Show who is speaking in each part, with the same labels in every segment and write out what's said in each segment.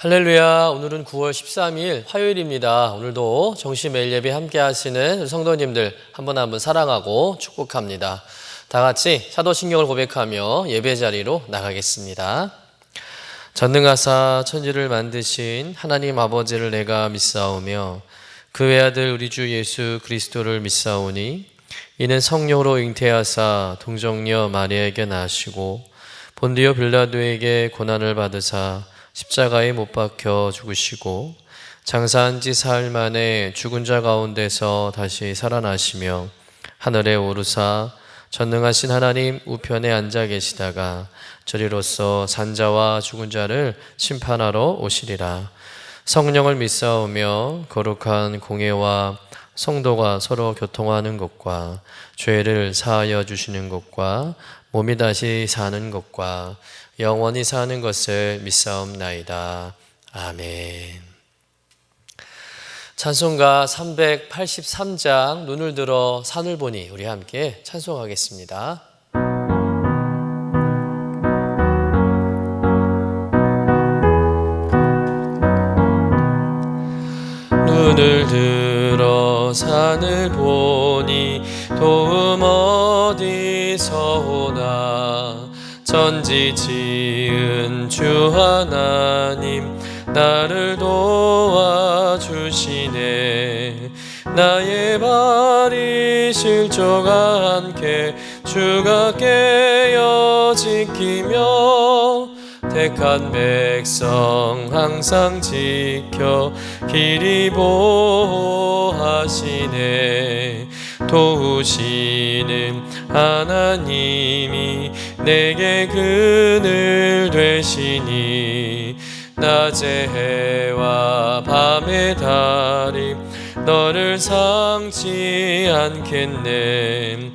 Speaker 1: 할렐루야. 오늘은 9월 13일 화요일입니다. 오늘도 정시 매일 예배 함께 하시는 성도님들 한 분 한 분 사랑하고 축복합니다. 다 같이 사도신경을 고백하며 예배 자리로 나가겠습니다. 전능하사 천지를 만드신 하나님 아버지를 내가 믿사오며 그 외아들 우리 주 예수 그리스도를 믿사오니 이는 성령으로 잉태하사 동정녀 마리아에게 나시고 본디오 빌라도에게 고난을 받으사 십자가에 못 박혀 죽으시고 장사한 지 사흘 만에 죽은 자 가운데서 다시 살아나시며 하늘에 오르사 전능하신 하나님 우편에 앉아 계시다가 저리로서 산자와 죽은 자를 심판하러 오시리라. 성령을 믿사오며 거룩한 공예와 성도가 서로 교통하는 것과 죄를 사하여 주시는 것과 몸이 다시 사는 것과 영원히 사는 것을 믿사옵나이다. 아멘. 찬송가 383장 눈을 들어 산을 보니 우리 함께 찬송하겠습니다. 눈을 들어 산을 보니 도움 어디서 오나 천지 지은 주 하나님 나를 도와주시네. 나의 발이 실족하 않게 주가 깨어 지키며 택한 백성 항상 지켜 길이 보호하시네. 도우시는 하나님이 내게 그늘 되시니 낮의 해와 밤의 달이 너를 상치 않겠네.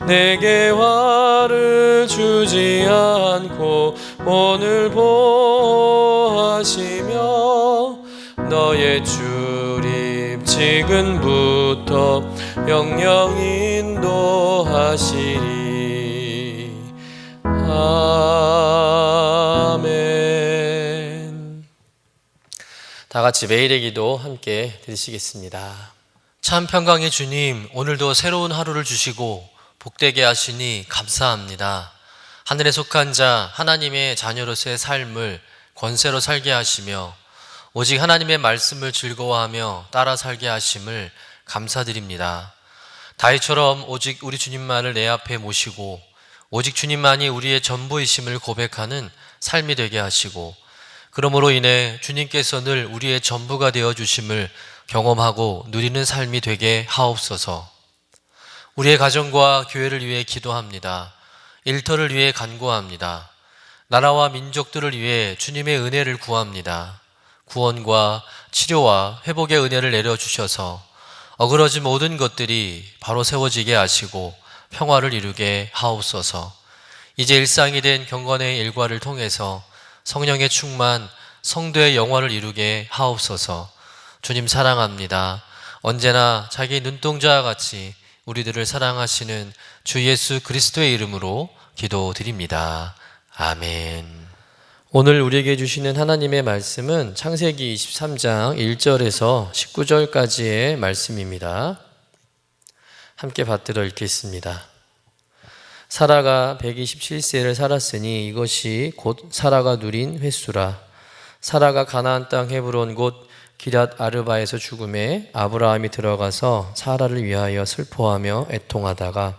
Speaker 1: 내게 화를 주지 않고 오늘 보호하시며 너의 출입 지금부터 영영 인도하시리. 아멘. 다 같이 매일의 기도 함께 드리시겠습니다. 참 평강의 주님, 오늘도 새로운 하루를 주시고 복되게 하시니 감사합니다. 하늘에 속한 자 하나님의 자녀로서의 삶을 권세로 살게 하시며 오직 하나님의 말씀을 즐거워하며 따라 살게 하심을 감사드립니다. 다윗처럼 오직 우리 주님만을 내 앞에 모시고 오직 주님만이 우리의 전부이심을 고백하는 삶이 되게 하시고 그러므로 인해 주님께서 늘 우리의 전부가 되어주심을 경험하고 누리는 삶이 되게 하옵소서. 우리의 가정과 교회를 위해 기도합니다. 일터를 위해 간구합니다. 나라와 민족들을 위해 주님의 은혜를 구합니다. 구원과 치료와 회복의 은혜를 내려주셔서 어그러진 모든 것들이 바로 세워지게 하시고 평화를 이루게 하옵소서. 이제 일상이 된 경건의 일과를 통해서 성령의 충만, 성도의 영화를 이루게 하옵소서. 주님 사랑합니다. 언제나 자기 눈동자와 같이 우리들을 사랑하시는 주 예수 그리스도의 이름으로 기도드립니다. 아멘. 오늘 우리에게 주시는 하나님의 말씀은 창세기 23장 1절에서 19절까지의 말씀입니다. 함께 받들어 읽겠습니다. 사라가 127세를 살았으니 이것이 곧 사라가 누린 횟수라. 사라가 가나안 땅 헤브론 곧 기럇 아르바에서 죽음에 아브라함이 들어가서 사라를 위하여 슬퍼하며 애통하다가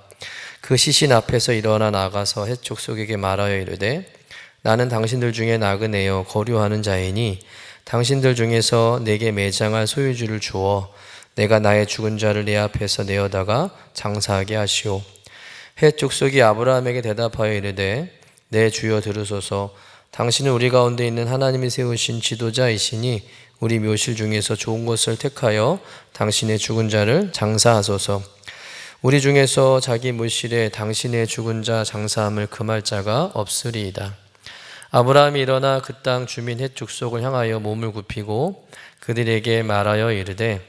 Speaker 1: 그 시신 앞에서 일어나 나가서 헷 족속에게 말하여 이르되 나는 당신들 중에 나그네여 거류하는 자이니 당신들 중에서 내게 매장할 소유주를 주어 내가 나의 죽은 자를 내 앞에서 내어다가 장사하게 하시오. 헷 족속이 아브라함에게 대답하여 이르되 내 주여 들으소서. 당신은 우리 가운데 있는 하나님이 세우신 지도자이시니 우리 묘실 중에서 좋은 것을 택하여 당신의 죽은 자를 장사하소서. 우리 중에서 자기 묘실에 당신의 죽은 자 장사함을 금할 자가 없으리이다. 아브라함이 일어나 그 땅 주민 헷 족속을 향하여 몸을 굽히고 그들에게 말하여 이르되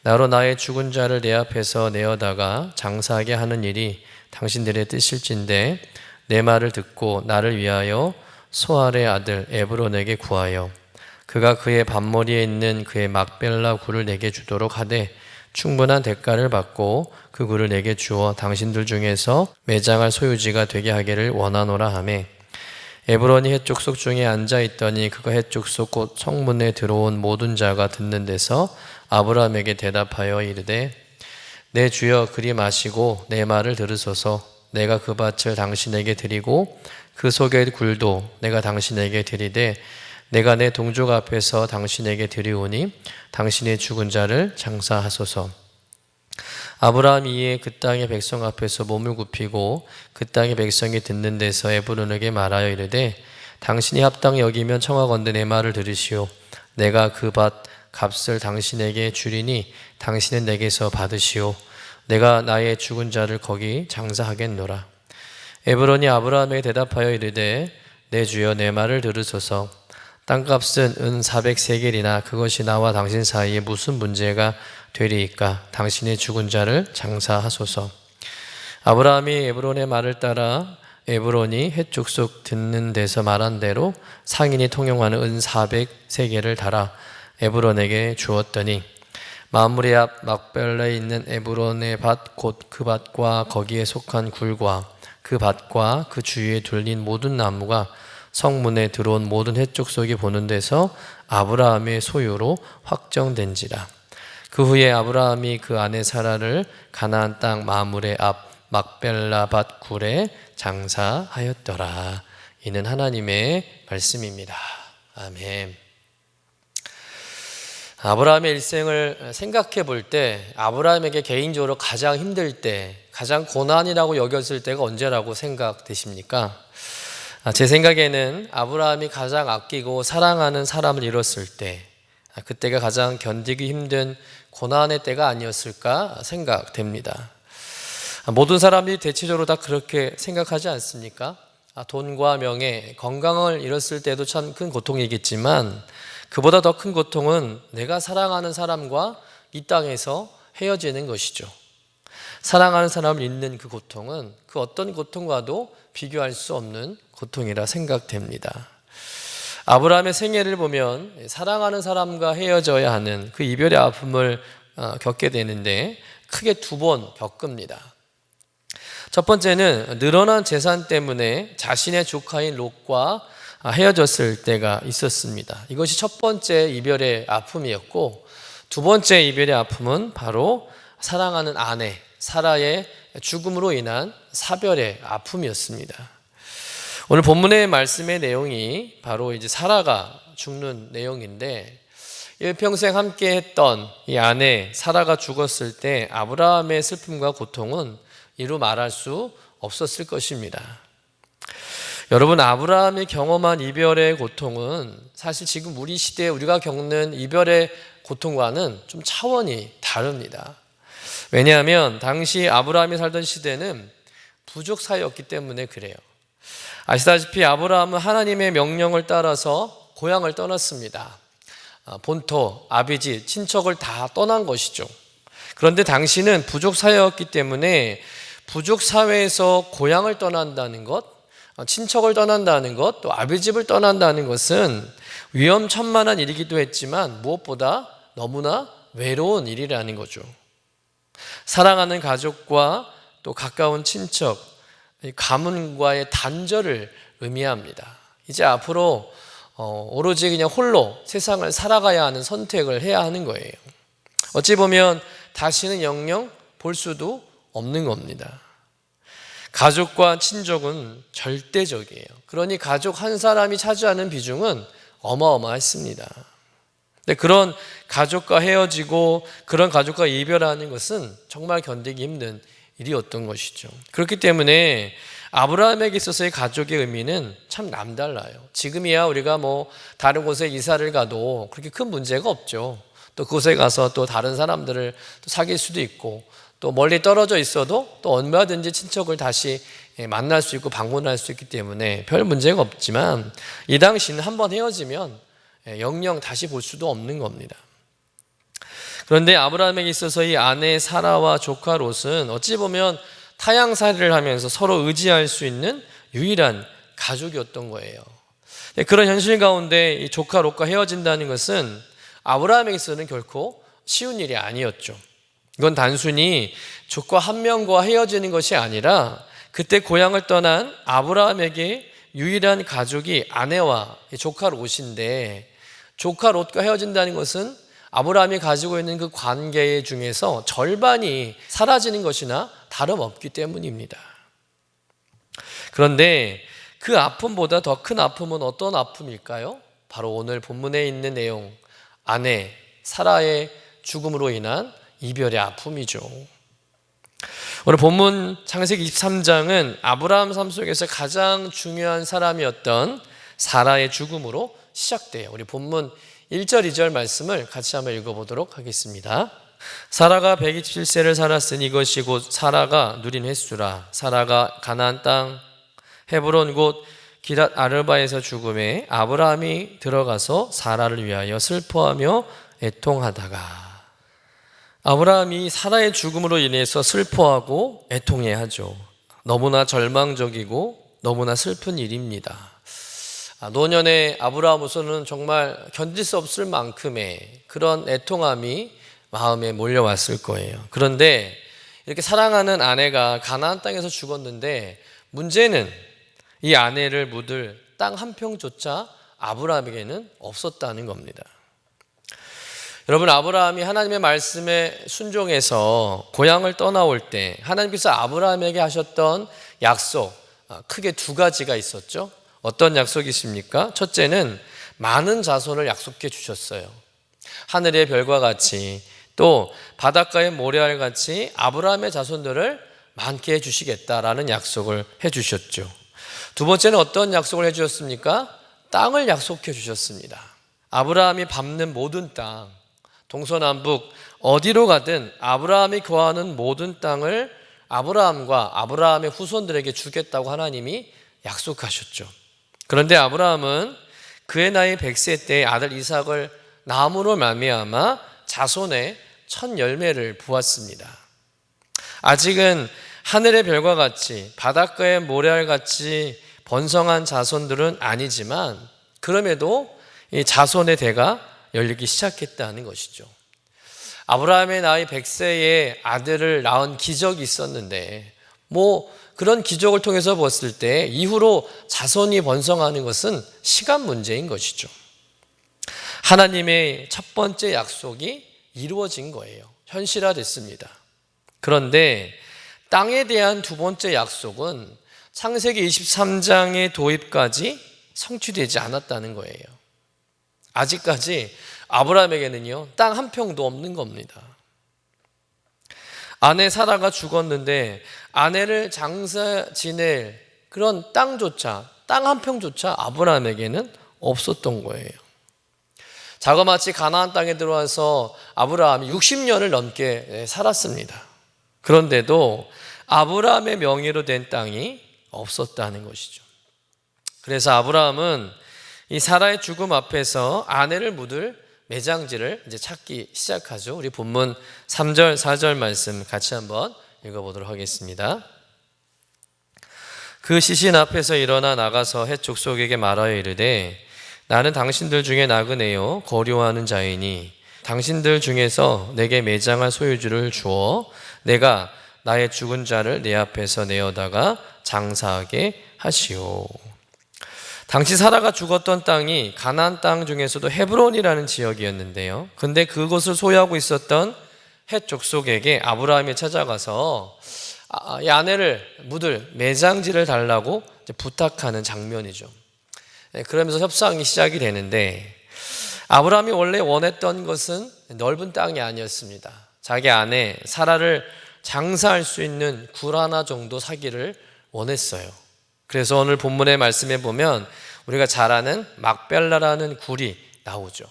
Speaker 1: 나로 나의 죽은 자를 내 앞에서 내어다가 장사하게 하는 일이 당신들의 뜻일진데 내 말을 듣고 나를 위하여 소알의 아들 에브론에게 구하여 그가 그의 밭머리에 있는 그의 막벨라 굴을 내게 주도록 하되 충분한 대가를 받고 그 굴을 내게 주어 당신들 중에서 매장할 소유지가 되게 하기를 원하노라 하매 에브론이 헷족속 중에 앉아 있더니 그가 헷족속 곧 성문에 들어온 모든 자가 듣는 데서 아브라함에게 대답하여 이르되 내 주여 그리 마시고 내 말을 들으소서. 내가 그 밭을 당신에게 드리고 그 속의 굴도 내가 당신에게 드리되 내가 내 동족 앞에서 당신에게 드리오니 당신의 죽은 자를 장사하소서. 아브라함이 이에 그 땅의 백성 앞에서 몸을 굽히고 그 땅의 백성이 듣는 데서 에브론에게 말하여 이르되 당신이 합당히 여기면 청하건대 내 말을 들으시오. 내가 그 밭 값을 당신에게 주리니 당신은 내게서 받으시오. 내가 나의 죽은 자를 거기 장사하겠노라. 에브론이 아브라함에게 대답하여 이르되 내 주여 내 말을 들으소서. 땅값은 은 400세겔이나 그것이 나와 당신 사이에 무슨 문제가 되리이까. 당신의 죽은 자를 장사하소서. 아브라함이 에브론의 말을 따라 에브론이 헷족속 듣는 데서 말한 대로 상인이 통용하는 은 400세겔을 달아 에브론에게 주었더니 마므레 앞 막벨라에 있는 에브론의 밭 곧 그 밭과 거기에 속한 굴과 그 밭과 그 주위에 둘린 모든 나무가 성문에 들어온 모든 헷족속이 보는 데서 아브라함의 소유로 확정된지라. 그 후에 아브라함이 그 아내 사라를 가나안 땅 마므레 앞 막벨라 밭 굴에 장사하였더라. 이는 하나님의 말씀입니다. 아멘. 아브라함의 일생을 생각해 볼 때 아브라함에게 개인적으로 가장 힘들 때, 가장 고난이라고 여겼을 때가 언제라고 생각되십니까? 제 생각에는 아브라함이 가장 아끼고 사랑하는 사람을 잃었을 때, 그때가 가장 견디기 힘든 고난의 때가 아니었을까 생각됩니다. 모든 사람들이 대체적으로 다 그렇게 생각하지 않습니까? 돈과 명예, 건강을 잃었을 때도 참 큰 고통이겠지만 그보다 더 큰 고통은 내가 사랑하는 사람과 이 땅에서 헤어지는 것이죠. 사랑하는 사람을 잃는 그 고통은 그 어떤 고통과도 비교할 수 없는 고통이라 생각됩니다. 아브라함의 생애를 보면 사랑하는 사람과 헤어져야 하는 그 이별의 아픔을 겪게 되는데 크게 두 번 겪습니다. 첫 번째는 늘어난 재산 때문에 자신의 조카인 롯과 헤어졌을 때가 있었습니다. 이것이 첫 번째 이별의 아픔이었고, 두 번째 이별의 아픔은 바로 사랑하는 아내 사라의 죽음으로 인한 사별의 아픔이었습니다. 오늘 본문의 말씀의 내용이 바로 이제 사라가 죽는 내용인데, 일평생 함께 했던 이 아내 사라가 죽었을 때 아브라함의 슬픔과 고통은 이루 말할 수 없었을 것입니다. 여러분, 아브라함이 경험한 이별의 고통은 사실 지금 우리 시대에 우리가 겪는 이별의 고통과는 좀 차원이 다릅니다. 왜냐하면 당시 아브라함이 살던 시대는 부족 사회였기 때문에 그래요. 아시다시피 아브라함은 하나님의 명령을 따라서 고향을 떠났습니다. 본토, 아비지, 친척을 다 떠난 것이죠. 그런데 당시는 부족 사회였기 때문에 부족 사회에서 고향을 떠난다는 것, 친척을 떠난다는 것, 또 아비집을 떠난다는 것은 위험천만한 일이기도 했지만 무엇보다 너무나 외로운 일이라는 거죠. 사랑하는 가족과 또 가까운 친척, 가문과의 단절을 의미합니다. 이제 앞으로 오로지 그냥 홀로 세상을 살아가야 하는 선택을 해야 하는 거예요. 어찌 보면 다시는 영영 볼 수도 없는 겁니다. 가족과 친족은 절대적이에요. 그러니 가족 한 사람이 차지하는 비중은 어마어마했습니다. 근데 그런 가족과 헤어지고 그런 가족과 이별하는 것은 정말 견디기 힘든 일이었던 것이죠. 그렇기 때문에 아브라함에게 있어서의 가족의 의미는 참 남달라요. 지금이야 우리가 다른 곳에 이사를 가도 그렇게 큰 문제가 없죠. 또 그곳에 가서 또 다른 사람들을 또 사귈 수도 있고, 또 멀리 떨어져 있어도 또 얼마든지 친척을 다시 만날 수 있고 방문할 수 있기 때문에 별 문제가 없지만, 이 당시는 한번 헤어지면 영영 다시 볼 수도 없는 겁니다. 그런데 아브라함에게 있어서 이 아내 사라와 조카 롯은 어찌 보면 타향살이를 하면서 서로 의지할 수 있는 유일한 가족이었던 거예요. 그런 현실 가운데 이 조카 롯과 헤어진다는 것은 아브라함에게서는 결코 쉬운 일이 아니었죠. 이건 단순히 조카 한 명과 헤어지는 것이 아니라 그때 고향을 떠난 아브라함에게 유일한 가족이 아내와 조카 롯인데, 조카 롯과 헤어진다는 것은 아브라함이 가지고 있는 그 관계 중에서 절반이 사라지는 것이나 다름없기 때문입니다. 그런데 그 아픔보다 더 큰 아픔은 어떤 아픔일까요? 바로 오늘 본문에 있는 내용, 아내 사라의 죽음으로 인한 이별의 아픔이죠. 오늘 본문 창세기 23장은 아브라함 삶 속에서 가장 중요한 사람이었던 사라의 죽음으로 시작돼요. 우리 본문 1절, 2절 말씀을 같이 한번 읽어보도록 하겠습니다. 사라가 127세를 살았으니 이것이 곧 사라가 누린 횟수라. 사라가 가나안 땅 헤브론 곧 기랏 아르바에서 죽음에 아브라함이 들어가서 사라를 위하여 슬퍼하며 애통하다가, 아브라함이 사라의 죽음으로 인해서 슬퍼하고 애통해하죠. 너무나 절망적이고 너무나 슬픈 일입니다. 노년의 아브라함으로서는 정말 견딜 수 없을 만큼의 그런 애통함이 마음에 몰려왔을 거예요. 그런데 이렇게 사랑하는 아내가 가나안 땅에서 죽었는데, 문제는 이 아내를 묻을 땅 한 평조차 아브라함에게는 없었다는 겁니다. 여러분, 아브라함이 하나님의 말씀에 순종해서 고향을 떠나올 때 하나님께서 아브라함에게 하셨던 약속, 크게 두 가지가 있었죠. 어떤 약속이 있습니까? 첫째는 많은 자손을 약속해 주셨어요. 하늘의 별과 같이, 또 바닷가의 모래알 같이 아브라함의 자손들을 많게 해주시겠다라는 약속을 해주셨죠. 두 번째는 어떤 약속을 해주셨습니까? 땅을 약속해 주셨습니다. 아브라함이 밟는 모든 땅, 동서남북 어디로 가든 아브라함이 거하는 모든 땅을 아브라함과 아브라함의 후손들에게 주겠다고 하나님이 약속하셨죠. 그런데 아브라함은 그의 나이 100세 때 아들 이삭을 낳음으로 말미암아 자손의 첫 열매를 보았습니다. 아직은 하늘의 별과 같이 바닷가의 모래알 같이 번성한 자손들은 아니지만, 그럼에도 이 자손의 대가 열리기 시작했다는 것이죠. 아브라함의 나이 100세에 아들을 낳은 기적이 있었는데, 그런 기적을 통해서 봤을 때 이후로 자손이 번성하는 것은 시간 문제인 것이죠. 하나님의 첫 번째 약속이 이루어진 거예요. 현실화됐습니다. 그런데 땅에 대한 두 번째 약속은 창세기 23장의 도입까지 성취되지 않았다는 거예요. 아직까지 아브라함에게는요, 땅 한 평도 없는 겁니다. 아내 사라가 죽었는데 아내를 장사 지낼 그런 땅조차, 땅 한 평조차 아브라함에게는 없었던 거예요. 자그마치 가나안 땅에 들어와서 아브라함이 60년을 넘게 살았습니다. 그런데도 아브라함의 명의로 된 땅이 없었다는 것이죠. 그래서 아브라함은 이 사라의 죽음 앞에서 아내를 묻을 매장지를 이제 찾기 시작하죠. 우리 본문 3절, 4절 말씀 같이 한번 읽어보도록 하겠습니다. 그 시신 앞에서 일어나 나가서 헷 족속에게 말하여 이르되, 나는 당신들 중에 나그네요 거류하는 자이니 당신들 중에서 내게 매장할 소유주를 주어 내가 나의 죽은 자를 내 앞에서 내어다가 장사하게 하시오. 당시 사라가 죽었던 땅이 가나안 땅 중에서도 헤브론이라는 지역이었는데요. 근데 그곳을 소유하고 있었던 헷 족속에게 아브라함이 찾아가서 이 아내를 묻을 매장지를 달라고 부탁하는 장면이죠. 그러면서 협상이 시작이 되는데, 아브라함이 원래 원했던 것은 넓은 땅이 아니었습니다. 자기 아내 사라를 장사할 수 있는 굴 하나 정도 사기를 원했어요. 그래서 오늘 본문의 말씀에 보면 우리가 잘 아는 막벨라라는 굴이 나오죠.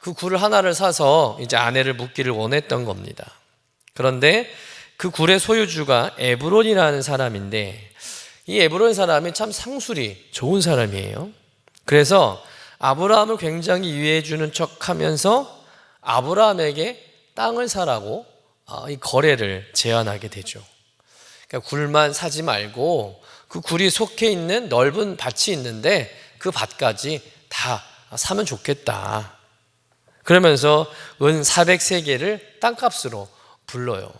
Speaker 1: 그 굴 하나를 사서 이제 아내를 묻기를 원했던 겁니다. 그런데 그 굴의 소유주가 에브론이라는 사람인데, 이 에브론 사람이 참 상술이 좋은 사람이에요. 그래서 아브라함을 굉장히 이해해 주는 척 하면서 아브라함에게 땅을 사라고 이 거래를 제안하게 되죠. 그러니까 굴만 사지 말고 그 굴이 속해 있는 넓은 밭이 있는데 그 밭까지 다 사면 좋겠다. 그러면서 은 400세겔을 땅값으로 불러요.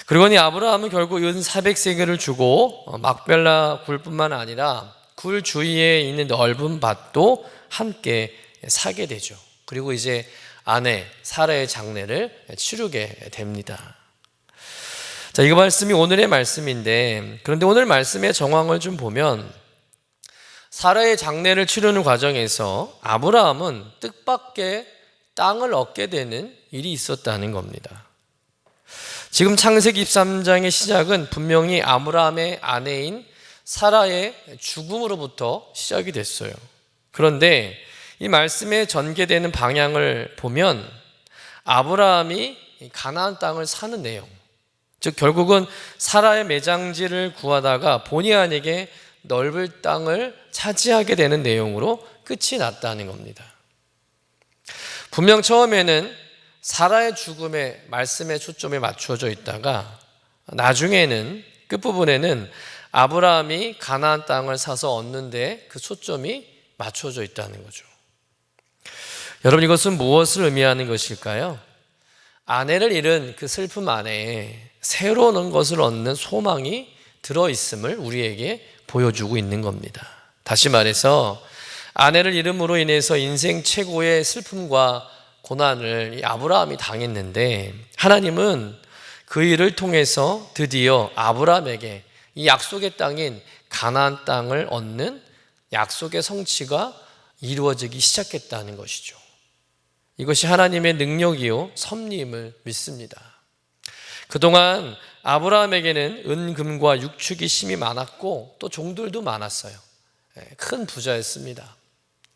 Speaker 1: 그리고 이 아브라함은 결국 은 400세겔을 주고 막벨라 굴뿐만 아니라 굴 주위에 있는 넓은 밭도 함께 사게 되죠. 그리고 이제 아내 사라의 장례를 치르게 됩니다. 자, 이 말씀이 오늘의 말씀인데, 그런데 오늘 말씀의 정황을 좀 보면 사라의 장례를 치르는 과정에서 아브라함은 뜻밖의 땅을 얻게 되는 일이 있었다는 겁니다. 지금 창세기 23장의 시작은 분명히 아브라함의 아내인 사라의 죽음으로부터 시작이 됐어요. 그런데 이 말씀에 전개되는 방향을 보면 아브라함이 가나안 땅을 사는 내용, 즉 결국은 사라의 매장지를 구하다가 본의 아니게 넓은 땅을 차지하게 되는 내용으로 끝이 났다는 겁니다. 분명 처음에는 사라의 죽음에 말씀의 초점이 맞춰져 있다가 나중에는 끝부분에는 아브라함이 가나안 땅을 사서 얻는데 그 초점이 맞춰져 있다는 거죠. 여러분, 이것은 무엇을 의미하는 것일까요? 아내를 잃은 그 슬픔 안에 새로운 것을 얻는 소망이 들어있음을 우리에게 보여주고 있는 겁니다. 다시 말해서 아내를 잃음으로 인해서 인생 최고의 슬픔과 고난을 이 아브라함이 당했는데 하나님은 그 일을 통해서 드디어 아브라함에게 이 약속의 땅인 가나안 땅을 얻는 약속의 성취가 이루어지기 시작했다는 것이죠. 이것이 하나님의 능력이요 섭리임을 믿습니다. 그동안 아브라함에게는 은금과 육축이 심이 많았고 또 종들도 많았어요. 큰 부자였습니다.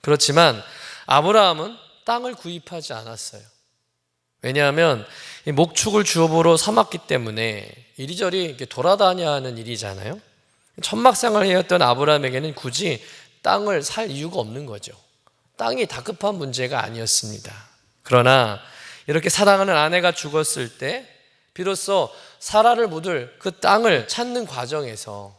Speaker 1: 그렇지만 아브라함은 땅을 구입하지 않았어요. 왜냐하면 목축을 주업으로 삼았기 때문에 이리저리 돌아다녀야 하는 일이잖아요. 천막생활을 해왔던 아브라함에게는 굳이 땅을 살 이유가 없는 거죠. 땅이 다급한 문제가 아니었습니다. 그러나 이렇게 사랑하는 아내가 죽었을 때 비로소 사라를 묻을 그 땅을 찾는 과정에서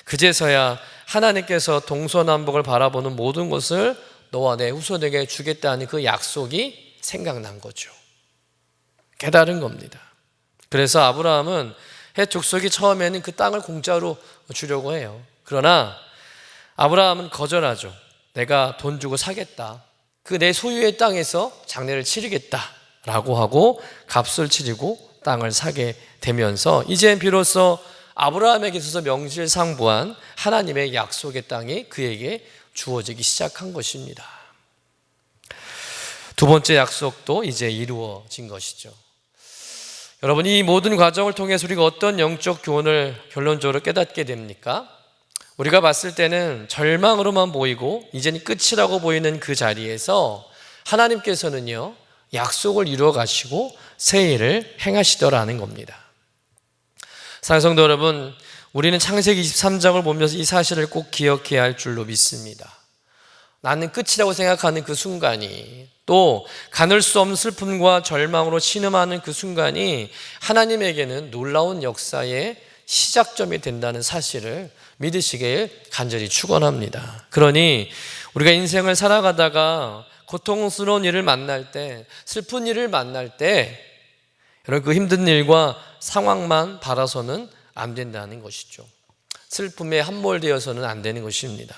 Speaker 1: 그제서야 하나님께서 동서남북을 바라보는 모든 것을 너와 내 후손에게 주겠다는 그 약속이 생각난 거죠. 깨달은 겁니다. 그래서 아브라함은 헷 족속이 처음에는 그 땅을 공짜로 주려고 해요. 그러나 아브라함은 거절하죠. 내가 돈 주고 사겠다. 그 내 소유의 땅에서 장례를 치르겠다 라고 하고 값을 치르고 땅을 사게 되면서 이제 비로소 아브라함에게 있어서 명실상부한 하나님의 약속의 땅이 그에게 주어지기 시작한 것입니다. 두 번째 약속도 이제 이루어진 것이죠. 여러분, 이 모든 과정을 통해서 우리가 어떤 영적 교훈을 결론적으로 깨닫게 됩니까? 우리가 봤을 때는 절망으로만 보이고 이제는 끝이라고 보이는 그 자리에서 하나님께서는요 약속을 이루어 가시고 새 일을 행하시더라는 겁니다. 사랑하는 성도 여러분, 우리는 창세기 23장을 보면서 이 사실을 꼭 기억해야 할 줄로 믿습니다. 나는 끝이라고 생각하는 그 순간이, 또 가눌 수 없는 슬픔과 절망으로 신음하는 그 순간이 하나님에게는 놀라운 역사의 시작점이 된다는 사실을 믿으시길 간절히 축원합니다. 그러니 우리가 인생을 살아가다가 고통스러운 일을 만날 때, 슬픈 일을 만날 때 여러분, 그 힘든 일과 상황만 바라서는 안 된다는 것이죠. 슬픔에 함몰되어서는 안 되는 것입니다.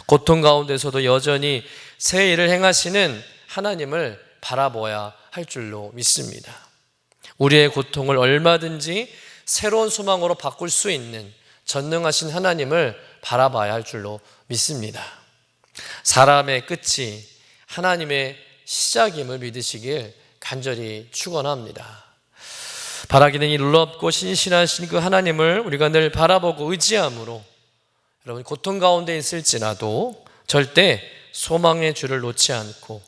Speaker 1: 고통 가운데서도 여전히 새 일을 행하시는 하나님을 바라봐야 할 줄로 믿습니다. 우리의 고통을 얼마든지 새로운 소망으로 바꿀 수 있는 전능하신 하나님을 바라봐야 할 줄로 믿습니다. 사람의 끝이 하나님의 시작임을 믿으시길 간절히 축원합니다. 바라기는 이 놀랍고 신실하신 그 하나님을 우리가 늘 바라보고 의지함으로 여러분 고통 가운데 있을지라도 절대 소망의 줄을 놓지 않고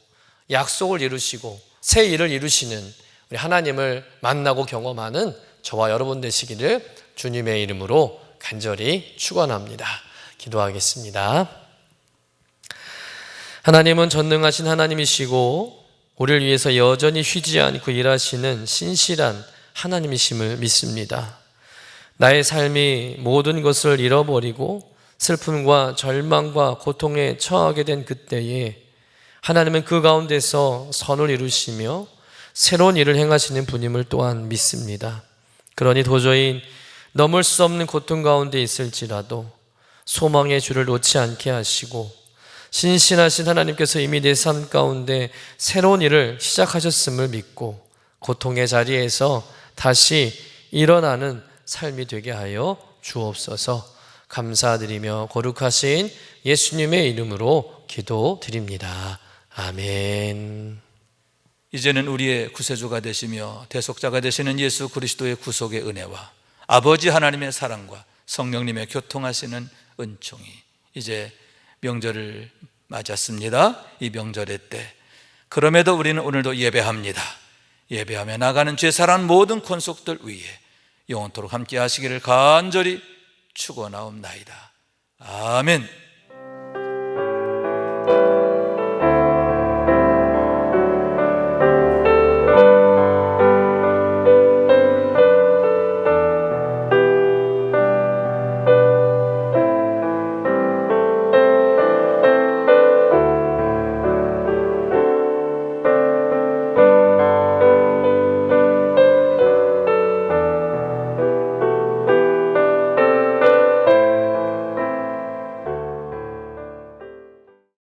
Speaker 1: 약속을 이루시고 새 일을 이루시는 우리 하나님을 만나고 경험하는 저와 여러분 되시기를 주님의 이름으로 간절히 축원합니다. 기도하겠습니다. 하나님은 전능하신 하나님이시고 우리를 위해서 여전히 쉬지 않고 일하시는 신실한 하나님이심을 믿습니다. 나의 삶이 모든 것을 잃어버리고 슬픔과 절망과 고통에 처하게 된 그때에 하나님은 그 가운데서 선을 이루시며 새로운 일을 행하시는 분임을 또한 믿습니다. 그러니 도저히 넘을 수 없는 고통 가운데 있을지라도 소망의 줄을 놓지 않게 하시고 신실하신 하나님께서 이미 내 삶 가운데 새로운 일을 시작하셨음을 믿고 고통의 자리에서 다시 일어나는 삶이 되게 하여 주옵소서. 감사드리며 거룩하신 예수님의 이름으로 기도드립니다. 아멘.
Speaker 2: 이제는 우리의 구세주가 되시며 대속자가 되시는 예수 그리스도의 구속의 은혜와 아버지 하나님의 사랑과 성령님의 교통하시는 은총이 이제 명절을 맞았습니다. 이 명절의 때 그럼에도 우리는 오늘도 예배합니다. 예배하며 나가는 죄사랑 모든 권속들 위에 영원토록 함께 하시기를 간절히 축원하옵나이다. 아멘.